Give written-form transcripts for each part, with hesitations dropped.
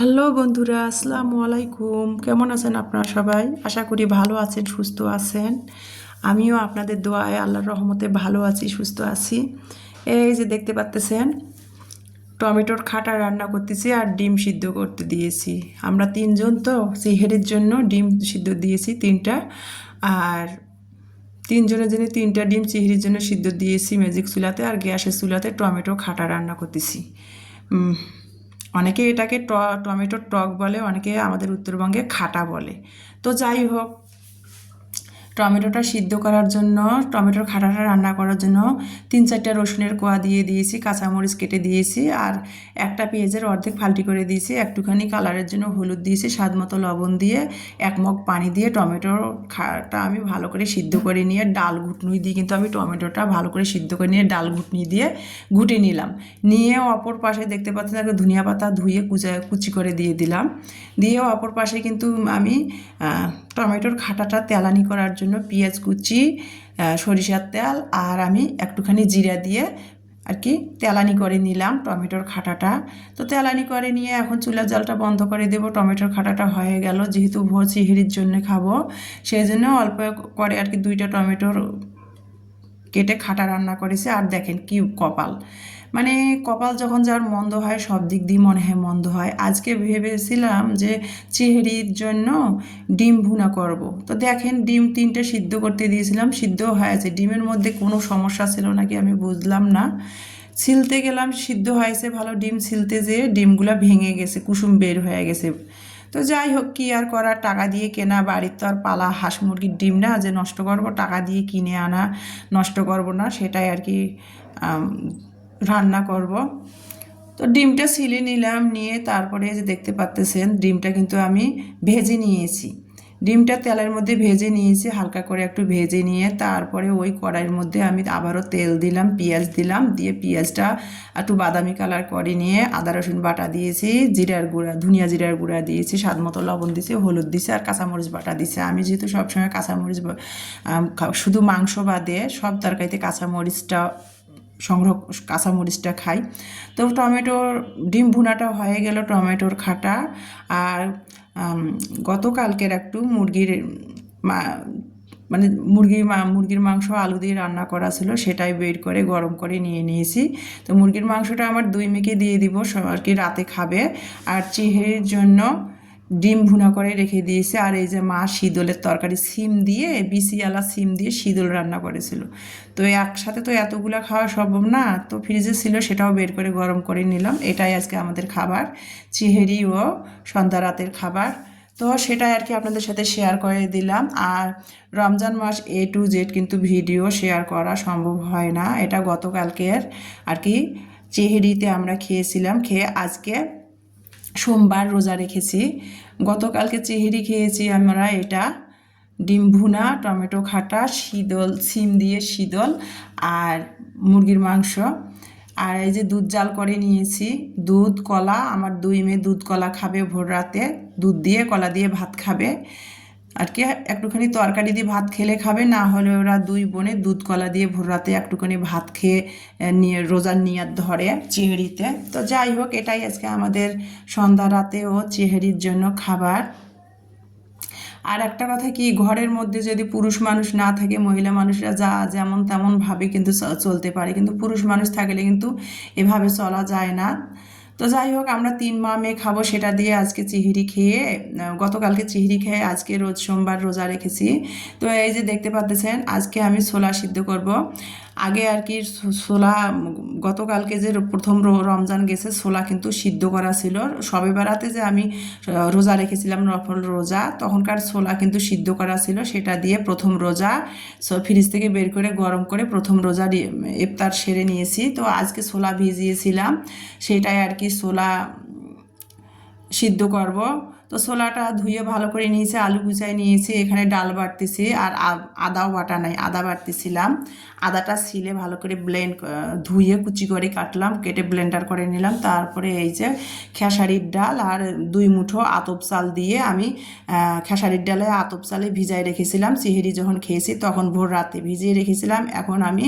Hello বন্ধুরা, আসসালামু আলাইকুম। কেমন আছেন আপনারা সবাই? আশা করি ভালো আছেন, সুস্থ আছেন। আমিও আপনাদের দোয়ায় আল্লাহর রহমতে ভালো আছি, সুস্থ আছি। এই যে দেখতে পাচ্তেছেন, টমেটোর খাটা রান্না করতেছি আর ডিম সিদ্ধ করতে দিয়েছি। আমরা তিনজন তো, সিহেরির জন্য ডিম সিদ্ধ দিয়েছি তিনটা। আর তিনজনের জন্য তিনটা ডিম চিংড়ির জন্য সিদ্ধ দিয়েছি ম্যাজিক চুলাতে, আর গ্যাসের চুলাতে টমেটো খাটা রান্না করতেছি। অনেকে এটাকে টমেটোর টক বলে, অনেকে আমাদের উত্তরবঙ্গে খাটা বলে। তো যাই হোক, টমেটোটা সিদ্ধ করার জন্য, টমেটোর খাটাটা রান্না করার জন্য 3-4টা রসুনের কোয়া দিয়ে দিয়েছি, কাঁচামরিচ কেটে দিয়েছি, আর একটা পেঁয়াজের অর্ধেক ফাল্টি করে দিয়েছি, একটুখানি কালারের জন্য হলুদ দিয়েছি, স্বাদ মতো লবণ দিয়ে 1 মগ পানি দিয়ে টমেটোর খাটা আমি ভালো করে সিদ্ধ করে নিয়ে ডাল ঘুটনি দিয়ে, কিন্তু আমি টমেটোটা ভালো করে সিদ্ধ করে নিয়ে ডাল ঘুটনি দিয়ে ঘুটে নিলাম। নিয়ে অপর পাশে দেখতে পাচ্ছেন একটা ধনিয়া পাতা ধুয়ে কুচি করে দিয়ে দিলাম। দিয়ে অপর পাশে কিন্তু আমি টমেটোর খাটাটা তেলানি করার জন্য পেঁয়াজ কুচি, সরিষার তেল আর আমি একটুখানি জিরা দিয়ে আর কি তেলানি করে নিলাম টমেটোর খাটাটা। তো তেলানি করে নিয়ে এখন চুলার জালটা বন্ধ করে দেবো। টমেটোর খাটাটা হয়ে গেল, যেহেতু ভোর চিংড়ির জন্য খাবো সেই জন্য অল্প করে আর কি 2টা টমেটোর কেটে খাটা রান্না করেছি। আর দেখেন কি কপাল, মানে কপাল যখন যার মন্দ হয় সব দিক দিয়ে মনে হয় মন্দ হয়। আজকে ভেবেছিলাম যে চিংড়ির জন্য ডিম ভুনা করব। তো দেখেন ডিম 3টে সিদ্ধ করতে দিয়েছিলাম, সিদ্ধ হয়েছে। ডিমের মধ্যে কোনো সমস্যা ছিল নাকি আমি বুঝলাম না। ছিলতে গেলাম, সিদ্ধ হয়েছে ভালো, ডিম ছিলতে যেয়ে ডিমগুলো ভেঙে গেছে, কুসুম বের হয়ে গেছে। তো যাই হোক, কি আর করার, টাকা দিয়ে কেনা, বাড়ির তো আর পালা হাঁস মুরগির ডিম না যে নষ্ট করব, টাকা দিয়ে কিনে আনা, নষ্ট করব না, সেটাই আর কি রান্না করব। তো ডিমটা ছিলে নিলাম, নিয়ে তারপরে যে দেখতে পাচ্তেছেন ডিমটা কিন্তু আমি ভেজে নিয়েছি। ডিমটা তেলের মধ্যে ভেজে নিয়েছি, হালকা করে একটু ভেজে নিয়ে তারপরে ওই কড়াইয়ের মধ্যে আমি আবারও তেল দিলাম, পেঁয়াজ দিলাম, দিয়ে পেঁয়াজটা একটু বাদামি কালার করে নিয়ে আদা রসুন বাটা দিয়েছি, জিরার গুঁড়া, ধনিয়া জিরার গুঁড়া দিয়েছি, স্বাদ মতো লবণ দিয়েছি, হলুদ দিয়েছি, আর কাঁচামরিচ বাটা দিয়েছি। আমি যেহেতু সবসময় কাঁচামরিচ শুধু মাংস বাদে সব তরকারিতে কাঁচামরিচটা কাঁচামরিচটা খাই। তো টমেটোর ডিম ভুনাটা হয়ে গেল, টমেটোর খাটা আর গতকালকের একটু মানে মুরগির মাংস আলু দিয়ে রান্না করা ছিল, সেটাই বের করে গরম করে নিয়ে নিয়েছি। তো মুরগির মাংসটা আমার 2 মেয়েকে দিয়ে দিব, আর কি রাতে খাবে। আর চিংড়ির জন্য ডিম ভুনা করে রেখে দিয়েছে। আর এই যে মা শীদলের তরকারি, সিম দিয়ে, বিসিওয়ালা সিম দিয়ে শীদল রান্না করেছিল। তো একসাথে তো এতগুলো খাওয়া সম্ভব না, তো ফ্রিজে ছিল, সেটাও বের করে গরম করে নিলাম। এটাই আজকে আমাদের খাবার, চিংড়ি ও সন্ধ্যা রাতের খাবার। তো সেটাই আর কি আপনাদের সাথে শেয়ার করে দিলাম। আর রমজান মাস A to Z কিন্তু ভিডিও শেয়ার করা সম্ভব হয় না। এটা গতকালকের আর কি চিংড়িতে আমরা খেয়েছিলাম, খেয়ে আজকে সোমবার রোজা রেখেছি। গতকালকে চিংড়ি খেয়েছি আমরা, এটা ডিম ভুনা, টমেটো খাটা, শীতল সিম দিয়ে শীতল, আর মুরগির মাংস। আর এই যে দুধ জাল করে নিয়েছি, দুধ কলা, আমার 2 মেয়ে দুধ কলা খাবে ভোর রাতে, দুধ দিয়ে কলা দিয়ে ভাত খাবে আর কি। একটুখানি তরকারি দিয়ে ভাত খেলে খাবে, না হলে ওরা 2 বোনে দুধ কলা দিয়ে ভোর রাতে একটুখানি ভাত খেয়ে নিয়ে রোজার নিয়াত ধরে চিংড়িতে। তো যাই হোক, এটাই আজকে আমাদের সন্ধ্যা রাতে ও চিংড়ির জন্য খাবার। আর একটা কথা কি, ঘরের মধ্যে যদি পুরুষ মানুষ না থাকে, মহিলা মানুষরা যা যেমন তেমন ভাবে কিন্তু চলতে পারে, কিন্তু পুরুষ মানুষ থাকলে কিন্তু এভাবে চলা যায় না। তো যাই হোক, আমরা 3 মা মেয়ে খাবো, সেটা দিয়ে আজকে চিংড়ি খেয়ে, গতকালকে চিংড়ি খেয়ে আজকে সোমবার রোজা রেখেছি। তো এই যে দেখতে পাচ্ছেন, আজকে আমি ছোলা সিদ্ধ করব। আগে আর কি ছোলা, গতকালকে যে প্রথম রমজান গেছে, ছোলা কিন্তু সিদ্ধ করা ছিল। সবে বেড়াতে যে আমি রোজা রেখেছিলাম, নফল রোজা, তখনকার ছোলা কিন্তু সিদ্ধ করা ছিল, সেটা দিয়ে প্রথম রোজা ফ্রিজ থেকে বের করে গরম করে প্রথম রোজা ইফতার সেরে নিয়েছি। তো আজকে ছোলা ভিজিয়েছিলাম, সেটাই আর কি ছোলা সিদ্ধ করব। তো ছোলাটা ধুয়ে ভালো করে নিয়েছি, আলু কুচাই নিয়েছি, এখানে ডাল বাটতেছি আর আদাও বাটা নাই, আদা বাটতেছিলাম। আদাটা ছিলে ভালো করে ধুয়ে কুচি করে কাটলাম, কেটে ব্লেন্ডার করে নিলাম। তারপরে এই যে খেসারির ডাল আর 2 মুঠো আতপ চাল দিয়ে আমি খেসারির ডালে আতপ চালে ভিজাই রেখেছিলাম। সিহেরি যখন খেয়েছি তখন ভোর রাতে ভিজিয়ে রেখেছিলাম। এখন আমি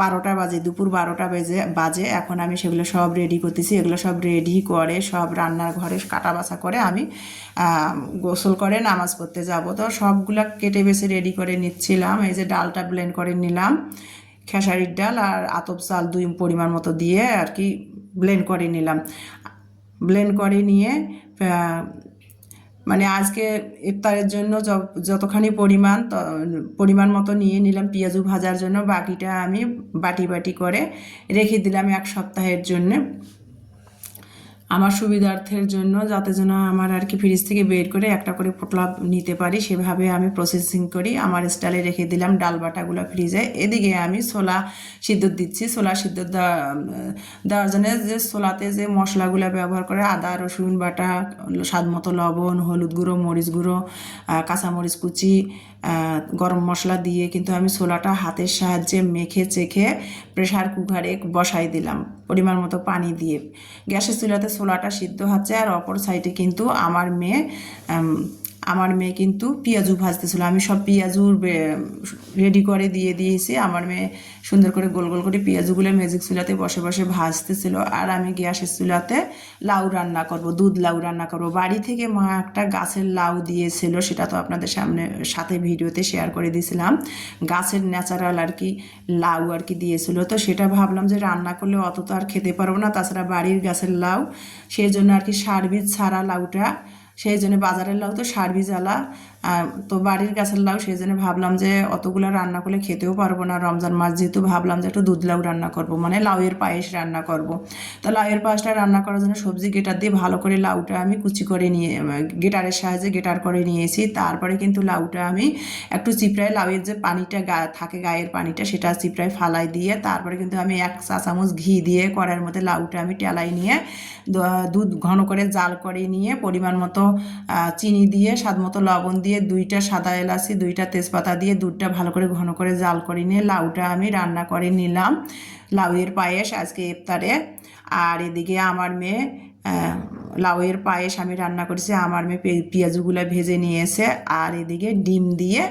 12টা বাজে, দুপুর 12টা বাজে এখন আমি সেগুলো সব রেডি করতেছি। এগুলো সব রেডি করে সব রান্নার ঘরে কাটা বাছা করে আমি গোসল করে নামাজ পড়তে যাব। তো সবগুলা কেটে বেছে রেডি করে নিচ্ছিলাম। এই যে ডালটা ব্লেন্ড করে নিলাম, খেসারির ডাল আর আতপ চাল 2 পরিমাণ মতো দিয়ে আর কি ব্লেন্ড করে নিলাম। ব্লেন্ড করে নিয়ে মানে আজকে ইফতারের জন্য যতখানি পরিমাণ মতো নিয়ে নিলাম পেঁয়াজু ভাজার জন্য, বাকিটা আমি বাটি বাটি করে রেখে দিলাম 1 সপ্তাহের জন্য আমার সুবিধার্থের জন্য, যাতে যেন আমার আর কি ফ্রিজ থেকে বের করে একটা করে পোটলা নিতে পারি, সেভাবে আমি প্রসেসিং করি। আমার স্টাইলে রেখে দিলাম ডাল বাটাগুলো ফ্রিজে। এদিকে আমি ছোলা সিদ্ধ দিচ্ছি। ছোলা সিদ্ধ দেওয়ার জন্য যে ছোলাতে যে মশলাগুলো ব্যবহার করে, আদা রসুন বাটা, স্বাদ মতো লবণ, হলুদ গুঁড়ো, মরিচ গুঁড়ো, কাঁচামরিচ কুচি, গরম মশলা দিয়ে কিন্তু আমি ছোলাটা হাতের সাহায্যে মেখে চেখে প্রেশার কুকারে বসাই দিলাম পরিমাণ মতো পানি দিয়ে। গ্যাসের চুলাতে ছোলাটা সিদ্ধ হচ্ছে আর অপর সাইডে কিন্তু আমার মেয়ে কিন্তু পেঁয়াজু ভাজতেছিল। আমি সব পেঁয়াজু রেডি করে দিয়ে দিয়েছি। আমার মেয়ে সুন্দর করে গোল গোল করে পেঁয়াজুগুলো ম্যাজিক চুলাতে বসে বসে ভাজতেছিল। আর আমি গ্যাসের চুলাতে লাউ রান্না করব, দুধ লাউ রান্না করব। বাড়ি থেকে মা একটা গাছের লাউ দিয়েছিল, সেটা তো আপনাদের সাথে ভিডিওতে শেয়ার করে দিয়েছিলাম। গাছের ন্যাচারাল আর কি লাউ আর কি দিয়েছিল। তো সেটা ভাবলাম যে রান্না করলে অত তো আর খেতে পারবো না, তাছাড়া বাড়ির গাছের লাউ, সেই জন্য আর কি সার বীজ ছাড়া লাউটা, সেই জন্য বাজারের লাউ তো সার বীজ আলা, তো বাড়ির গাছের লাউ, সেই জন্য ভাবলাম যে অতগুলো রান্না করলে খেতেও পারবো না। রমজান মাস যেহেতু ভাবলাম যে একটু দুধ লাউ রান্না করব, মানে লাউয়ের পায়েস রান্না করব। তো লাউয়ের পায়েসটা রান্না করার জন্য সবজি গেটার দিয়ে ভালো করে লাউটা আমি কুচি করে গেটারের সাহায্যে গেটার করে নিয়েছি। তারপরে কিন্তু লাউটা আমি একটু চিপড়ায়, লাউয়ের যে পানিটা থাকে গায়ের পানিটা, সেটা চিপড়ায় ফালাই দিয়ে তারপরে কিন্তু আমি 1 চা চামচ ঘি দিয়ে কড়াইয়ের মধ্যে লাউটা আমি টেলাই নিয়ে দুধ ঘন করে জাল করে নিয়ে পরিমাণ মতো চিনি দিয়ে স্বাদ মতো লবণ দিয়ে 2টা সাদা এলাচি 2টা তেজপাতা দিয়ে দুধটা ভালো করে ঘন করে জাল করে নিয়ে লাউটা আমি রান্না করে নিলাম। লাউয়ের পায়েস আজকে ইফতারে। আর এদিকে আমার মেয়ে লাউয়ের পায়েস আমি রান্না করেছি, আমার মেয়ে পেঁয়াজগুলো ভেজে নিয়েছে। আর এদিকে ডিম দিয়ে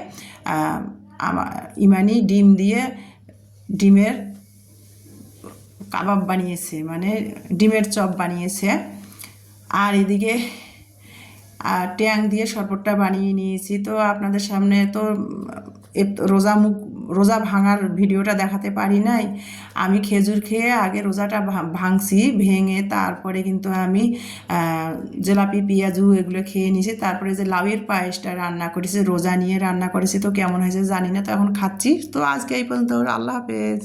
ইমানি ডিম দিয়ে ডিমের কাবাব বানিয়েছে, মানে ডিমের চপ বানিয়েছে। আর এদিকে ট্যাং দিয়ে শরবতটা বানিয়ে নিয়েছি। তো আপনাদের সামনে তো রোজা ভাঙার ভিডিওটা দেখাতে পারি নাই। আমি খেজুর খেয়ে আগে রোজাটা ভাঙছি, ভেঙে তারপরে কিন্তু আমি জিলাপি পেঁয়াজু এগুলো খেয়ে নিয়েছি। তারপরে যে লাউয়ের পায়েসটা রান্না করেছি, রোজা নিয়ে রান্না করেছি, তো কেমন হয়েছে জানি না, তো এখন খাচ্ছি। তো আজকে এই পর্যন্ত, আল্লাহ হাফেজ।